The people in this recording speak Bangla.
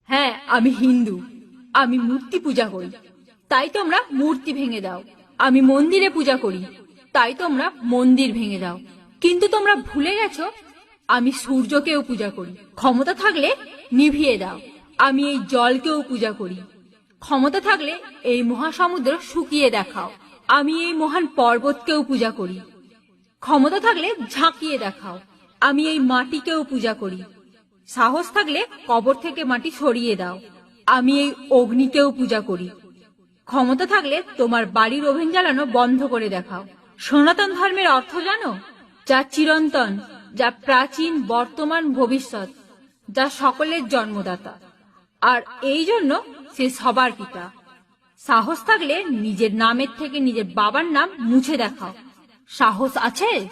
হ্যাঁ, আমি হিন্দু। আমি মূর্তি পূজা করি, তাই তোমরা মূর্তি ভেঙে দাও। আমি মন্দিরে পূজা করি, তাই তোমরা মন্দির ভেঙে দাও। কিন্তু তোমরা ভুলে গেছো আমি সূর্যকেও পূজা করি। ক্ষমতা থাকলে নিভিয়ে দাও। আমি এই জলকেও পূজা করি। ক্ষমতা থাকলে এই মহাসমুদ্র শুকিয়ে দেখাও। আমি এই মহান পর্বতকেও পূজা করি। ক্ষমতা থাকলে ঝাঁকিয়ে দেখাও। আমি এই মাটিকেও পূজা করি। সাহস থাকলে কবর থেকে মাটি সরিয়ে দাও। আমি এই অগ্নিকেও পূজা করি। ক্ষমতা থাকলে তোমার বাড়ির ওভেন জ্বালানো বন্ধ করে দেখাও। সনাতন ধর্মের অর্থ জানো? যা চিরন্তন, যা প্রাচীন, বর্তমান, ভবিষ্যৎ, যা সকলের জন্মদাতা। আর এই জন্য সে সবার পিতা। সাহস থাকলে নিজের নামের থেকে নিজের বাবার নাম মুছে দেখাও। সাহস আছে?